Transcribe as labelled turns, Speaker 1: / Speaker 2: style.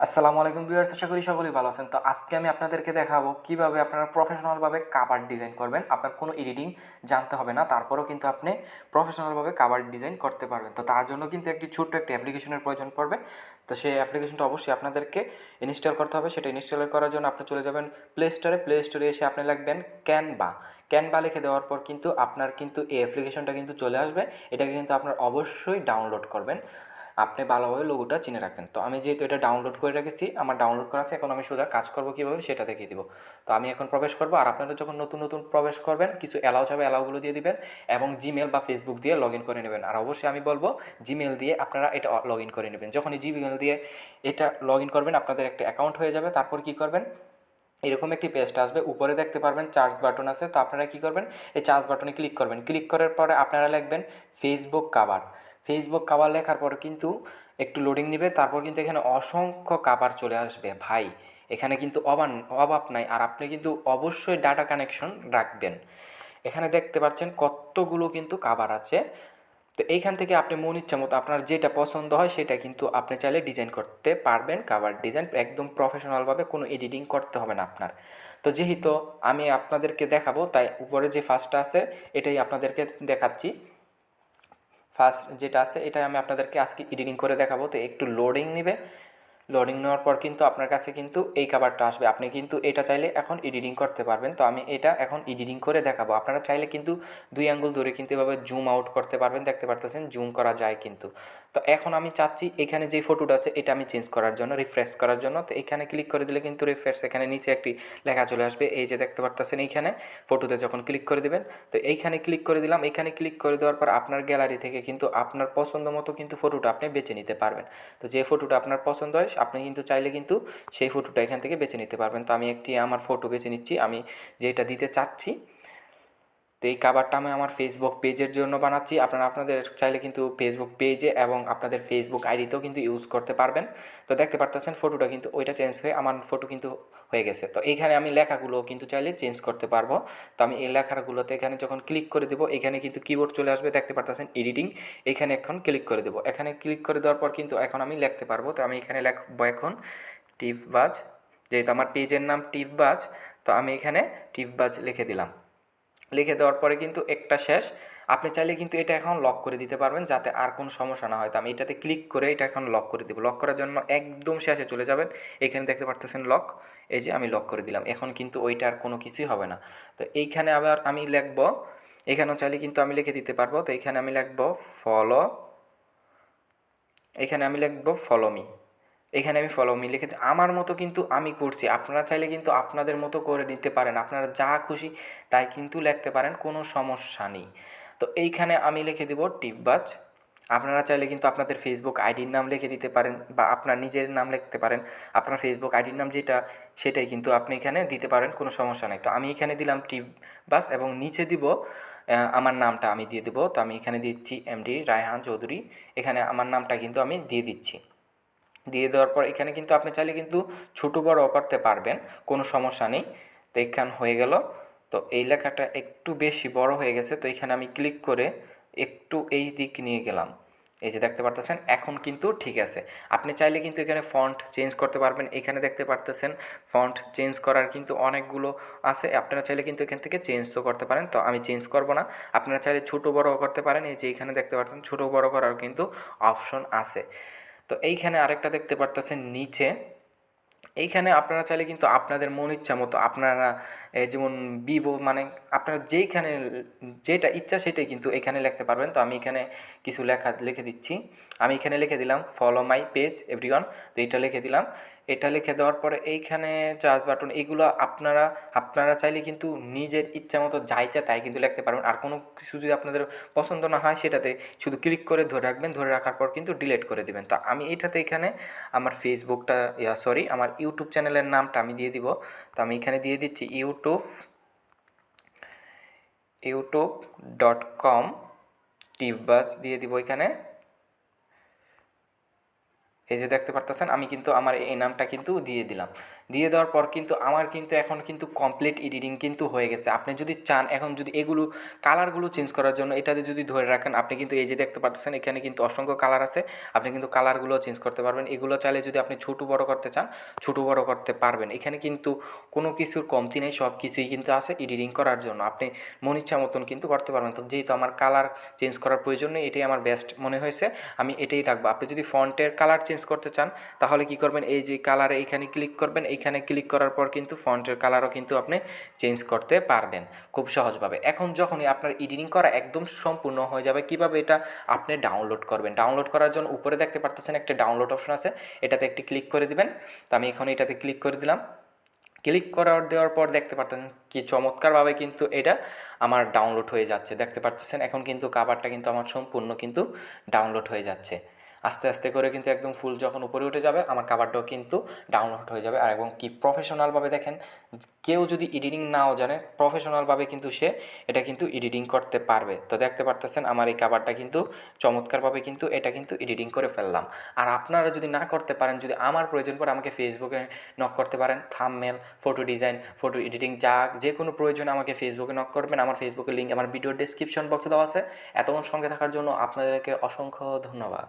Speaker 1: আসসালামু আলাইকুম ভিউয়ার্স, আশা করি সকলেই ভালো আছেন। তো আজকে আমি আপনাদেরকে দেখাবো কিভাবে আপনারা প্রফেশনালভাবে কাভার ডিজাইন করবেন। আপনার কোনো এডিটিং জানতে হবে না, তারপরেও কিন্তু আপনি প্রফেশনালভাবে কাভার ডিজাইন করতে পারবেন। তো তার জন্য কিন্তু ছোট্ট একটি অ্যাপ্লিকেশনের প্রয়োজন পড়বে। তো সেই অ্যাপ্লিকেশনটা অবশ্যই আপনাদেরকে ইনস্টল করতে হবে। সেটা ইনস্টল করার জন্য আপনি চলে যাবেন প্লে স্টোরে এসে আপনি লিখবেন ক্যানভা লিখে দেওয়ার পর কিন্তু আপনার কিন্তু এই অ্যাপ্লিকেশনটা কিন্তু চলে আসবে। এটাকে কিন্তু আপনার অবশ্যই ডাউনলোড করবেন। আপনি ভালোভাবে লোগোটা চিনে রাখবেন। তো আমি যেহেতু এটা ডাউনলোড করে রেখেছি, আমার ডাউনলোড করা আছে, এখন আমি সোজা কাজ করব কীভাবে সেটা দেখিয়ে দিব। তো আমি এখন প্রবেশ করব, আর আপনারা যখন নতুন নতুন প্রবেশ করবেন কিছু অ্যালাউ চাবে, অ্যালাউগুলো দিয়ে দিবেন এবং জিমেল বা ফেসবুক দিয়ে লগ ইন করে নেবেন। আর অবশ্যই আমি বলবো জিমেল দিয়ে আপনারা এটা লগ ইন করে নেবেন। যখনই জিমেল দিয়ে এটা লগ ইন করবেন আপনাদের একটা অ্যাকাউন্ট হয়ে যাবে। তারপর কী করবেন, এরকম একটি পেজটা আসবে, উপরে দেখতে পারবেন চার্জ বাটন আছে। তো আপনারা কী করবেন, এই চার্জ বাটনে ক্লিক করবেন। ক্লিক করার পরে আপনারা লিখবেন ফেসবুক কাভার লেখার পরে কিন্তু একটু লোডিং নেবে, তারপর কিন্তু এখানে অসংখ্য কাভার চলে আসবে ভাই। এখানে কিন্তু অভাব নাই। আর আপনি কিন্তু অবশ্যই ডাটা কানেকশন রাখবেন। এখানে দেখতে পাচ্ছেন কতগুলো কিন্তু কাভার আছে। তো এইখান থেকে আপনি মন ইচ্ছা মতো আপনার যেটা পছন্দ হয় সেটা কিন্তু আপনি চাইলে ডিজাইন করতে পারবেন। কাভার ডিজাইন একদম প্রফেশনালভাবে, কোনো এডিটিং করতে হবে না আপনার। তো যেহেতু আমি আপনাদেরকে দেখাবো, তাই উপরে যে ফার্স্টটা আছে এটাই আপনাদেরকে দেখাচ্ছি। ফার্স্ট যেটা আছে এটাই আমি আপনাদেরকে আজকে এডিটিং করে দেখাবো। তো একটু লোডিং নেবে, লোডিং নেওয়ার পর কিন্তু আপনার কাছে কিন্তু এই কাভারটা আসবে। আপনি কিন্তু এটা চাইলে এখন এডিটিং করতে পারবেন। তো আমি এটা এখন এডিটিং করে দেখাবো। আপনারা চাইলে কিন্তু 2 আঙ্গুল ধরে কিন্তু এভাবে জুম আউট করতে পারবেন। দেখতে পারতেছেন জুম করা যায় কিন্তু। তো এখন আমি চাচ্ছি এখানে যে ফটোটা আছে এটা আমি চেঞ্জ করার জন্য, রিফ্রেশ করার জন্য। তো এখানে ক্লিক করে দিলে কিন্তু রিফ্রেশ, এখানে নিচে একটি লেখা চলে আসবে, এই যে দেখতে পারতেছেন এইখানে ফটোতে যখন ক্লিক করে দেবেন। তো এইখানে ক্লিক করে দিলাম। এখানে ক্লিক করে দেওয়ার পর আপনার গ্যালারি থেকে কিন্তু আপনার পছন্দ মতো কিন্তু ফটোটা আপনি বেছে নিতে পারবেন। তো যে ফটোটা আপনার পছন্দ হয় আপনি কিন্তু চাইলে কিন্তু সেই ফটোটা এখান থেকে বেছে নিতে পারবেন। তো আমি একটি আমার ফটো বেছে নিচ্ছি, আমি যেটা দিতে চাচ্ছি। তো এই কাভারটা আমি আমার ফেসবুক পেজের জন্য বানাচ্ছি। আপনারা আপনাদের চাইলে কিন্তু ফেসবুক পেজে এবং আপনাদের ফেসবুক আইডিতেও কিন্তু ইউজ করতে পারবেন। তো দেখতে পারতেছেন ফটোটা কিন্তু ওইটা চেঞ্জ হয়ে আমার ফটো কিন্তু হয়ে গেছে। তো এইখানে আমি লেখাগুলো কিন্তু চাইলে চেঞ্জ করতে পারবো। তো আমি এই লেখাগুলোতে এখানে যখন ক্লিক করে দেবো এখানে কিন্তু কিবোর্ড চলে আসবে, দেখতে পারতেছেন এডিটিং। এখানে এখন ক্লিক করে দেবো। এখানে ক্লিক করে দেওয়ার পর কিন্তু এখন আমি লিখতে পারবো। তো আমি এখানে লিখবো এখন টিপবাজ, যেহেতু আমার পেজের নাম টিপবাজ। তো আমি এখানে টিপবাজ লিখে দিলাম। লিখে দেওয়ার পরে কিন্তু একটা শেষ। আপনি চাইলে কিন্তু এটা এখন লক করে দিতে পারবেন যাতে আর কোনো সমস্যা না হয়। তো আমি এটাতে ক্লিক করে এটা এখন লক করে দেবো। লক করার জন্য একদম শেষে চলে যাবেন, এখানে দেখতে পারতেছেন লক। এই যে আমি লক করে দিলাম, এখন কিন্তু ওইটা আর কোনো কিছুই হবে না। তো এইখানে আবার আমি লিখবো, এখানেও চাইলে কিন্তু আমি লিখে দিতে পারবো। তো এখানে আমি লিখবো ফলো, এখানে আমি লিখবো ফলো মি। এখানে আমি ফলো মি লিখে আমার মতো কিন্তু আমি করছি। আপনারা চাইলে কিন্তু আপনাদের মতো করে নিতে পারেন, আপনারা যা খুশি তাই কিন্তু লিখতে পারেন, কোনো সমস্যা নেই। তো এইখানে আমি লিখে দেব টিপবাজ। আপনারা চাইলে কিন্তু আপনাদের ফেসবুক আইডির নাম লিখে দিতে পারেন বা আপনার নিজের নাম লিখতে পারেন। আপনার ফেসবুক আইডির নাম যেটা সেটাই কিন্তু আপনি এখানে দিতে পারেন, কোনো সমস্যা নেই। তো আমি এখানে দিলাম টিপবাজ এবং নিচে দিব আমার নামটা আমি দিয়ে দেবো। তো আমি এখানে দিচ্ছি এমডি রায়হান চৌধুরী। এখানে আমার নামটা কিন্তু আমি দিয়ে দিচ্ছি। দিয়ে দেওয়ার পর এখানে কিন্তু আপনি চাইলে কিন্তু ছোটো বড় করতে পারবেন, কোনো সমস্যা নেই। তো এখানে হয়ে গেল। তো এই লেখাটা একটু বেশি বড় হয়ে গেছে, তো এখানে আমি ক্লিক করে একটু এই দিক নিয়ে গেলাম। এই যে দেখতে পারতেছেন এখন কিন্তু ঠিক আছে। আপনি চাইলে কিন্তু এখানে ফন্ট চেঞ্জ করতে পারবেন। এখানে দেখতে পারতেছেন ফন্ট চেঞ্জ করার কিন্তু অনেকগুলো আছে, আপনারা চাইলে কিন্তু এখান থেকে চেঞ্জ তো করতে পারেন। তো আমি চেঞ্জ করব না, আপনারা চাইলে ছোটো বড় করতে পারেন। এই যে এখানে দেখতে পাচ্ছেন ছোটো বড় করার কিন্তু অপশন আছে। তো এইখানে আরেকটা দেখতে পারতেছেন নিচে, এইখানে আপনারা চাইলে কিন্তু আপনাদের মন ইচ্ছা মতো আপনারা যেমন বিভো মানে আপনারা যেইখানে যেটা ইচ্ছা সেটাই কিন্তু এখানে লিখতে পারবেন। তো আমি এখানে কিছু লেখা লিখে দিচ্ছি। আমি এখানে লিখে দিলাম ফলো মাই পেজ এভরিওয়ান। তো এটা লিখে দিলাম। এটা লিখে দেওয়ার পরে এইখানে চার্জ বাটন এগুলো আপনারা আপনারা চাইলে কিন্তু নিজের ইচ্ছা মতো যা ইচ্ছা তাই কিন্তু লিখতে পারবেন। আর কোনো কিছু যদি আপনাদের পছন্দ না হয় সেটাতে শুধু ক্লিক করে ধরে রাখবেন, ধরে রাখার পর কিন্তু ডিলিট করে দেবেন। তো আমি এটাতে এখানে আমার ফেসবুকটা আমার ইউটিউব চ্যানেলের নামটা আমি দিয়ে দিব। তো আমি এখানে দিয়ে দিচ্ছি youtube.com টিপবাজ দিয়ে দিব এখানে। এই যে দেখতে পারতেছেন আমি কিন্তু আমার এই নামটা কিন্তু দিয়ে দিলাম। দিয়ে দেওয়ার পর কিন্তু আমার কিন্তু এখন কিন্তু কমপ্লিট এডিটিং কিন্তু হয়ে গেছে। আপনি যদি চান এখন যদি এগুলো কালারগুলো চেঞ্জ করার জন্য এটাতে যদি ধরে রাখেন, আপনি কিন্তু এই যে দেখতে পাচ্ছেন এখানে কিন্তু অসংখ্য কালার আছে, আপনি কিন্তু কালারগুলো চেঞ্জ করতে পারবেন। এগুলো চাইলে যদি আপনি ছোটো বড় করতে চান ছোটো বড় করতে পারবেন। এখানে কিন্তু কোনো কিছুর কমতি নেই, সব কিছুই কিন্তু আছে এডিটিং করার জন্য, আপনি মন ইচ্ছা মতন কিন্তু করতে পারবেন। তো যেহেতু আমার কালার চেঞ্জ করার প্রয়োজন নেই, এটাই আমার বেস্ট মনে হয়েছে, আমি এটাই রাখবো। আপনি যদি ফন্টের কালার চেঞ্জ করতে চান তাহলে কি করবেন, এই যে কালারে এইখানে ক্লিক করবেন, এইখানে ক্লিক করার পর কিন্তু ফন্টের কালারও কিন্তু আপনি চেঞ্জ করতে পারবেন খুব সহজভাবে। এখন যখনই আপনার এডিটিং করা একদম সম্পূর্ণ হয়ে যাবে, কিভাবে এটা আপনি ডাউনলোড করবেন, ডাউনলোড করার জন্য উপরে দেখতে পারতেছেন একটা ডাউনলোড অপশন আছে, এটাতে একটি ক্লিক করে দিবেন। তো আমি এখন এটাতে ক্লিক করে দিলাম। ক্লিক করার দেওয়ার পর দেখতে পারতেছেন কি চমৎকারভাবে কিন্তু এটা আমার ডাউনলোড হয়ে যাচ্ছে, দেখতে পারতেছেন এখন কিন্তু কাভারটা কিন্তু আমার সম্পূর্ণ কিন্তু ডাউনলোড হয়ে যাচ্ছে। আস্তে আস্তে করে কিন্তু একদম ফুল যখন উপরে উঠে যাবে আমার কাভারটাও কিন্তু ডাউনলোড হয়ে যাবে। আর এবং কি প্রফেশনালভাবে দেখেন, কেউ যদি এডিটিং নাও জানে প্রফেশনালভাবে কিন্তু সে এটা কিন্তু এডিটিং করতে পারবে। তো দেখতে পারতেছেন আমার এই কাভারটা কিন্তু চমৎকারভাবে কিন্তু এটা কিন্তু এডিটিং করে ফেললাম। আর আপনারা যদি না করতে পারেন, যদি আমার প্রয়োজন পড়ে আমাকে ফেসবুকে নক করতে পারেন, thumbnail, photo design, photo editing যে কোনো প্রয়োজনে আমাকে ফেসবুকে নক করবেন। আমার ফেসবুকের লিঙ্ক আমার ভিডিওর ডেসক্রিপশন বক্সে দেওয়া আছে। এতক্ষণ সঙ্গে থাকার জন্য আপনাদেরকে অসংখ্য ধন্যবাদ।